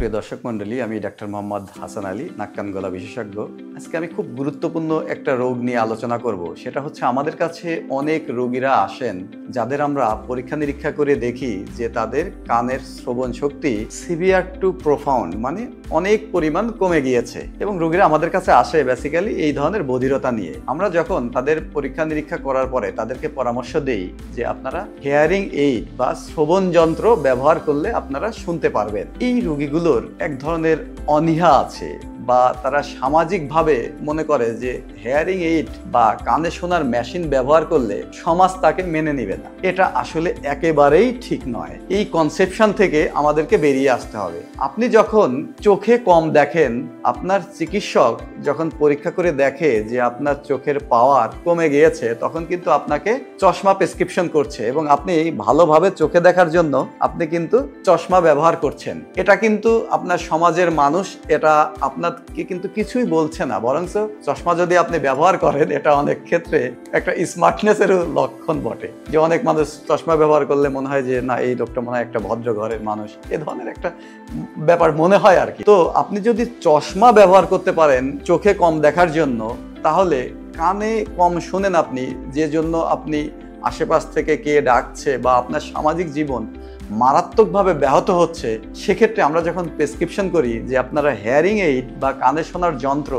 সুপ্রিয় দর্শক মণ্ডলী, আমি ডাক্তার মোহাম্মদ হাসান আলী, নাক কান গলা বিশেষজ্ঞ। আজকে আমি খুব গুরুত্বপূর্ণ একটা রোগ নিয়ে আলোচনা করব। সেটা হচ্ছে, আমাদের কাছে অনেক রোগীরা আসেন যাদের আমরা পরীক্ষা নিরীক্ষা করে দেখি যে তাদের কানের শ্রবণ শক্তি সিভিয়ার টু প্রোফাউন্ড, মানে অনেক পরিমাণ কমে গিয়েছে। এবং রোগীরা আমাদের কাছে আসে বেসিক্যালি এই ধরনের বধিরতা নিয়ে। আমরা যখন তাদের পরীক্ষা নিরীক্ষা করার পরে তাদেরকে পরামর্শ দেই যে আপনারা হেয়ারিং এইড বা শ্রবণ যন্ত্র ব্যবহার করলে আপনারা শুনতে পারবেন। এই রোগীগুলোর এক ধরনের অনীহা আছে বা তারা সামাজিকভাবে মনে করে যে হেয়ারিং এইড বা কানে শোনার মেশিন ব্যবহার করলে সমাজ তাকে মেনে নেবে না। এটা আসলে একেবারেই ঠিক নয়। এই কনসেপশন থেকে আমাদেরকে বেরিয়ে আসতে হবে। আপনি যখন চোখে কম দেখেন, আপনার চিকিৎসক যখন পরীক্ষা করে দেখে যে আপনার চোখের পাওয়ার কমে গিয়েছে, তখন কিন্তু আপনাকে চশমা প্রেসক্রিপশন করছে এবং আপনি ভালোভাবে চোখে দেখার জন্য আপনি কিন্তু চশমা ব্যবহার করছেন। এটা কিন্তু আপনার সমাজের মানুষ এটা আপনাকে কিন্তু কিছুই বলছে না, বরং চশমা যদি আপনি ব্যবহার করেন, এটা অনেক ক্ষেত্রে একটা স্মার্টনেসেরও লক্ষণ বটে। যে অনেক মানুষ চশমা ব্যবহার করলে মনে হয় যে না, এই লোকটা মনে হয় একটা ভদ্র ঘরের মানুষ, এ ধরনের একটা ব্যাপার মনে হয় আর কি। তো আপনি যদি চশমা ব্যবহার করতে পারেন চোখে কম দেখার জন্য, তাহলে কানে কম শুনেন আপনি, যে জন্য আপনি আশেপাশ থেকে কে ডাকছে বা আপনার সামাজিক জীবন মারাত্মকভাবে ব্যাহত হচ্ছে, সেক্ষেত্রে আমরা যখন প্রেসক্রিপশন করি যে আপনারা হেয়ারিং এইড বা কানে শোনার যন্ত্র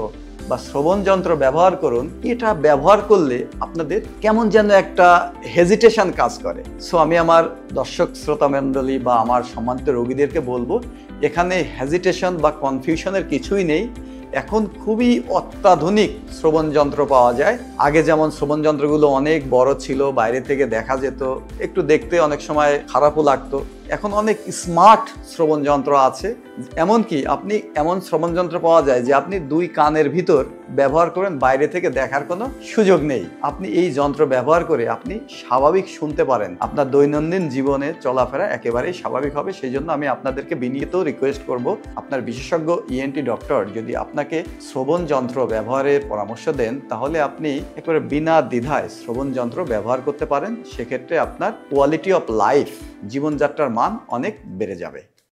বা শ্রবণ যন্ত্র ব্যবহার করুন, এটা ব্যবহার করলে আপনাদের কেমন যেন একটা হেজিটেশন কাজ করে। সো আমি আমার দর্শক শ্রোতা মণ্ডলী বা আমার সম্মানিত রোগীদেরকে বলবো, এখানে হেজিটেশন বা কনফিউশনের কিছুই নেই। এখন খুবই অত্যাধুনিক শ্রবণ যন্ত্র পাওয়া যায়। আগে যেমন শ্রবণ যন্ত্রগুলো অনেক বড় ছিল, বাইরে থেকে দেখা যেত, একটু দেখতে অনেক সময় খারাপও লাগতো। এখন অনেক স্মার্ট শ্রবণ যন্ত্র আছে। এমনকি আপনি এমন শ্রবণ যন্ত্র পাওয়া যায় যে আপনি দুই কানের ভিতর ব্যবহার করেন, বাইরে থেকে দেখার কোনো সুযোগ নেই। আপনি এই যন্ত্র ব্যবহার করে আপনি স্বাভাবিক শুনতে পারেন। আপনার দৈনন্দিন জীবনে চলাফেরা একেবারেই স্বাভাবিক হবে। সেই জন্য আমি আপনাদেরকে বিনীত রিকোয়েস্ট করব, আপনার বিশেষজ্ঞ ইএনটি ডক্টর যদি আপনাকে শ্রবণ যন্ত্র ব্যবহারের পরামর্শ দেন, তাহলে আপনি একেবারে বিনা দ্বিধায় শ্রবণ যন্ত্র ব্যবহার করতে পারেন। সেক্ষেত্রে আপনার কোয়ালিটি অফ লাইফ, জীবনযাত্রার মান অনেক বেড়ে যাবে।